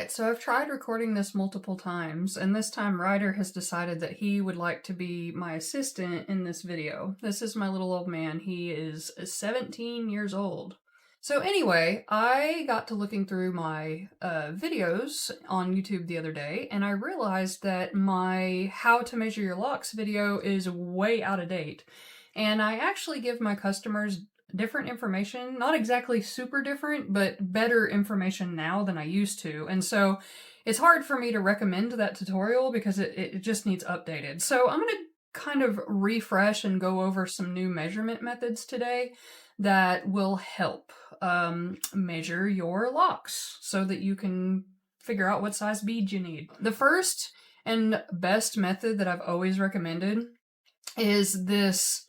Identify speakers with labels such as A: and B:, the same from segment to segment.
A: Alright, so I've tried recording this multiple times, and this time Ryder has decided that he would like to be my assistant in this video. This is my little old man. He is 17 years old. So anyway, I got to looking through my videos on YouTube the other day, and I realized that my How to Measure Your Locks video is way out of date. And I actually give my customers different information, not exactly super different, but better information now than I used to. And so it's hard for me to recommend that tutorial because it just needs updated. So I'm going to kind of refresh and go over some new measurement methods today that will help measure your locks so that you can figure out what size beads you need. The first and best method that I've always recommended is this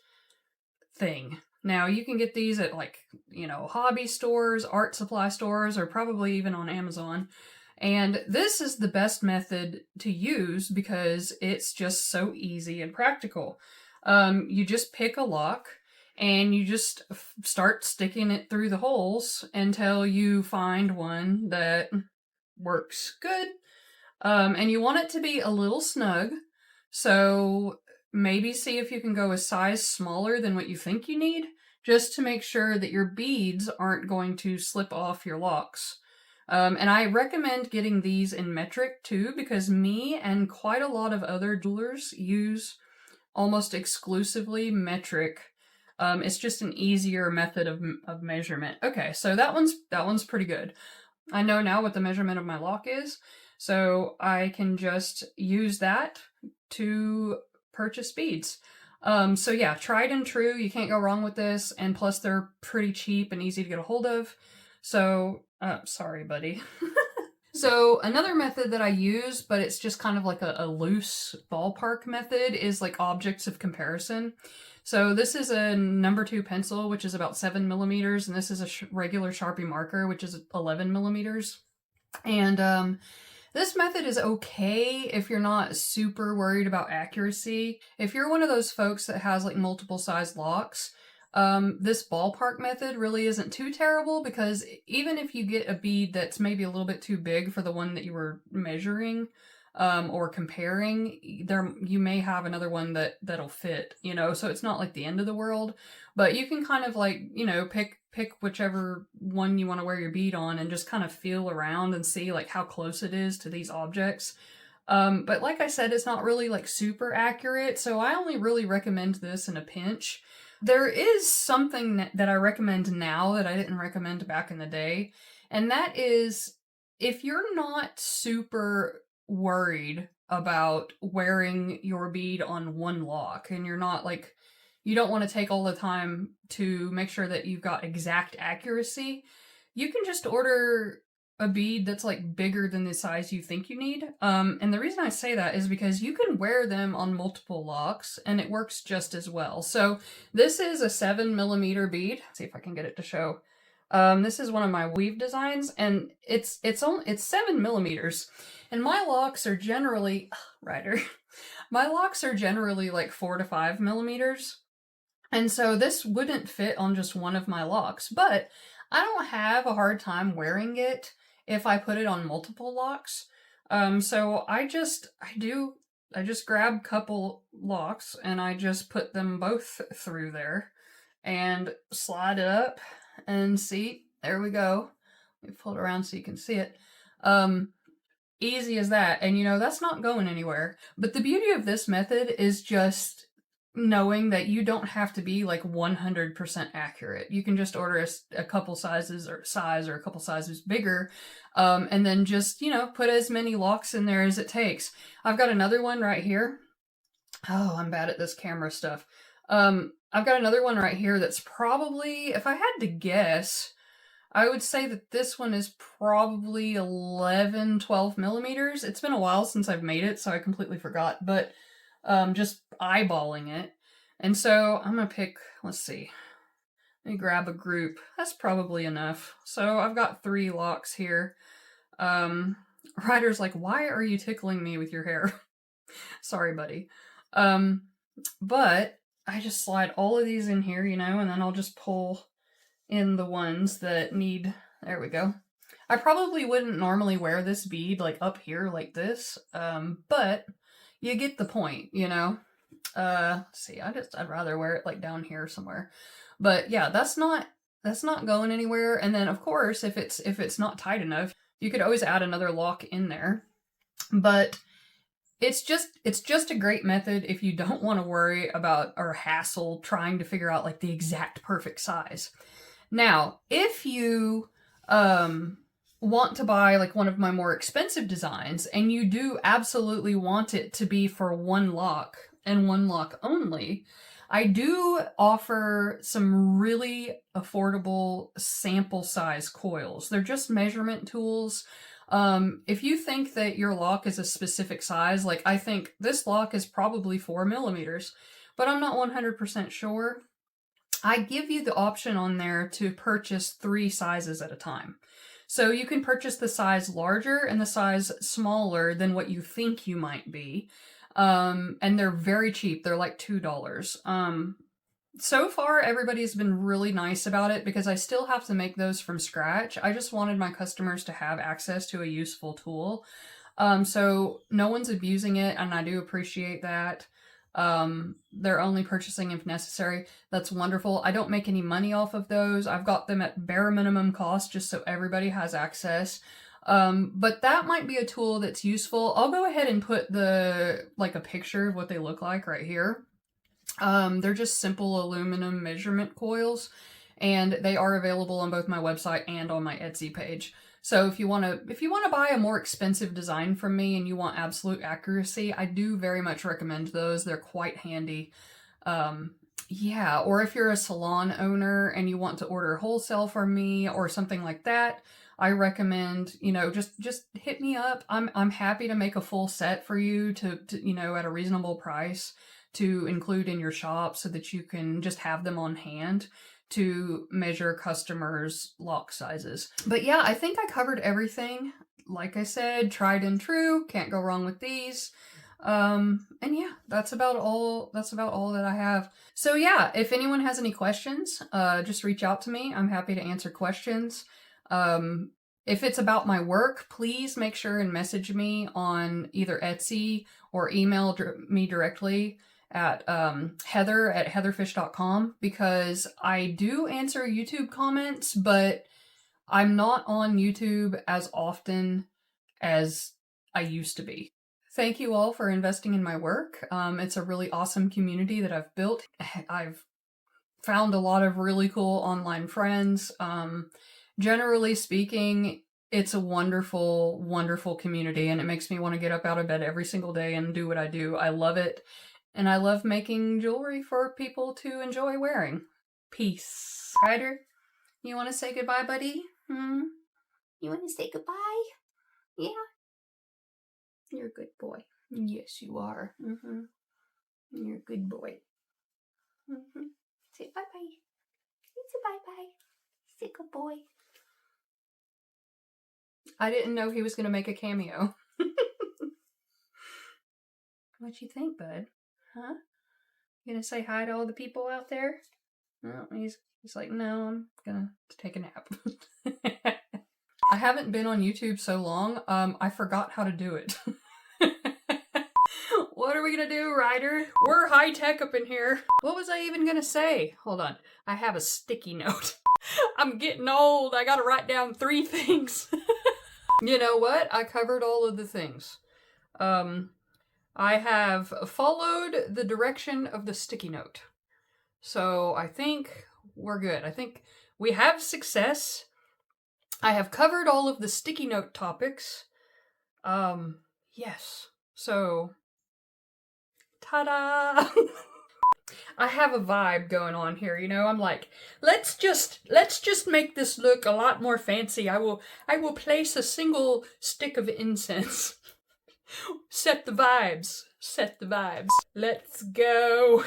A: thing. Now, you can get these at hobby stores, art supply stores, or probably even on Amazon. And this is the best method to use because it's just so easy and practical. You just pick a lock and you just start sticking it through the holes until you find one that works good. And you want it to be a little snug. So maybe see if you can go a size smaller than what you think you need, just to make sure that your beads aren't going to slip off your locks. And I recommend getting these in metric too, because me and quite a lot of other jewelers use almost exclusively metric. It's just an easier method of measurement. Okay, so that one's pretty good. I know now what the measurement of my lock is, so I can just use that to purchase beads. So yeah, tried and true, you can't go wrong with this, and plus they're pretty cheap and easy to get a hold of. So, sorry buddy. So another method that I use, but it's just kind of like a loose ballpark method, is like objects of comparison. So this is a number 2 pencil, which is about 7 millimeters, and this is a regular Sharpie marker, which is 11 millimeters. And this method is okay if you're not super worried about accuracy. If you're one of those folks that has like multiple size locks, this ballpark method really isn't too terrible, because even if you get a bead that's maybe a little bit too big for the one that you were measuring or comparing, you may have another one that'll fit, so it's not like the end of the world. But you can kind of pick whichever one you want to wear your bead on and just kind of feel around and see like how close it is to these objects. But like I said, it's not really like super accurate, so I only really recommend this in a pinch. There is something that I recommend now that I didn't recommend back in the day, and that is if you're not super worried about wearing your bead on one lock and you're not like, you don't want to take all the time to make sure that you've got exact accuracy, you can just order a bead that's like bigger than the size you think you need. And the reason I say that is because you can wear them on multiple locks and it works just as well. So this is a 7 millimeter bead. Let's see if I can get it to show. This is one of my weave designs, and it's 7 millimeters. And my locks are generally, Ryder, my locks are generally like 4 to 5 millimeters. And so this wouldn't fit on just one of my locks, but I don't have a hard time wearing it if I put it on multiple locks. So I just grab a couple locks and I just put them both through there and slide it up and see, there we go. Let me pull it around so you can see it. Easy as that. And that's not going anywhere. But the beauty of this method is just knowing that you don't have to be like 100% accurate. You can just order a couple sizes or a couple sizes bigger, and then just, put as many locks in there as it takes. I've got another one right here. Oh, I'm bad at this camera stuff. I've got another one right here that's probably, if I had to guess, I would say that this one is probably 11, 12 millimeters. It's been a while since I've made it, so I completely forgot, but just eyeballing it. And so I'm going to pick, let's see, let me grab a group. That's probably enough. So I've got 3 locks here. Ryder's like, why are you tickling me with your hair? Sorry, buddy. But I just slide all of these in here, and then I'll just pull in the ones that need, there we go. I probably wouldn't normally wear this bead like up here like this, but you get the point, you know? See, I'd rather wear it like down here somewhere. But yeah, that's not going anywhere. And then of course, if it's not tight enough, you could always add another lock in there. But it's just a great method if you don't want to worry about or hassle trying to figure out like the exact perfect size. Now, if you want to buy like one of my more expensive designs and you do absolutely want it to be for one lock and one lock only, I do offer some really affordable sample size coils. They're just measurement tools. If you think that your lock is a specific size, like I think this lock is probably 4 millimeters, but I'm not 100% sure. I give you the option on there to purchase 3 sizes at a time. So you can purchase the size larger and the size smaller than what you think you might be. And they're very cheap. They're like $2. So far, everybody's been really nice about it because I still have to make those from scratch. I just wanted my customers to have access to a useful tool. So no one's abusing it, and I do appreciate that. They're only purchasing if necessary. That's wonderful. I don't make any money off of those. I've got them at bare minimum cost just so everybody has access. But that might be a tool that's useful. I'll go ahead and put a picture of what they look like right here. They're just simple aluminum measurement coils, and they are available on both my website and on my Etsy page. So if you want to buy a more expensive design from me and you want absolute accuracy, I do very much recommend those. They're quite handy. Yeah, or if you're a salon owner and you want to order wholesale from me or something like that, I recommend, just hit me up. I'm happy to make a full set for you to at a reasonable price to include in your shop so that you can just have them on hand to measure customers' lock sizes. But yeah, I think I covered everything. Like I said, tried and true, can't go wrong with these. And yeah, that's about all that I have. So yeah, if anyone has any questions, just reach out to me. I'm happy to answer questions. If it's about my work, please make sure and message me on either Etsy or email me directly at heather@heatherfish.com, because I do answer YouTube comments, but I'm not on YouTube as often as I used to be. Thank you all for investing in my work. It's a really awesome community that I've built. I've found a lot of really cool online friends. Generally speaking, it's a wonderful, wonderful community, and it makes me want to get up out of bed every single day and do what I do. I love it. And I love making jewelry for people to enjoy wearing. Peace. Ryder, you want to say goodbye, buddy? You want to say goodbye? Yeah. You're a good boy. Yes, you are. You're a good boy. Say bye-bye. Say bye-bye. Say good boy. I didn't know he was going to make a cameo. What you think, bud? Huh? You gonna say hi to all the people out there? No, he's like, no, I'm gonna take a nap. I haven't been on YouTube so long, I forgot how to do it. What are we gonna do, Ryder? We're high tech up in here. What was I even gonna say? Hold on, I have a sticky note. I'm getting old, I gotta write down 3 things. You know what? I covered all of the things. I have followed the direction of the sticky note. So I think we're good. I think we have success. I have covered all of the sticky note topics. Yes. So, ta-da! I have a vibe going on here, I'm like, let's just make this look a lot more fancy. I will place a single stick of incense. Set the vibes. Let's go.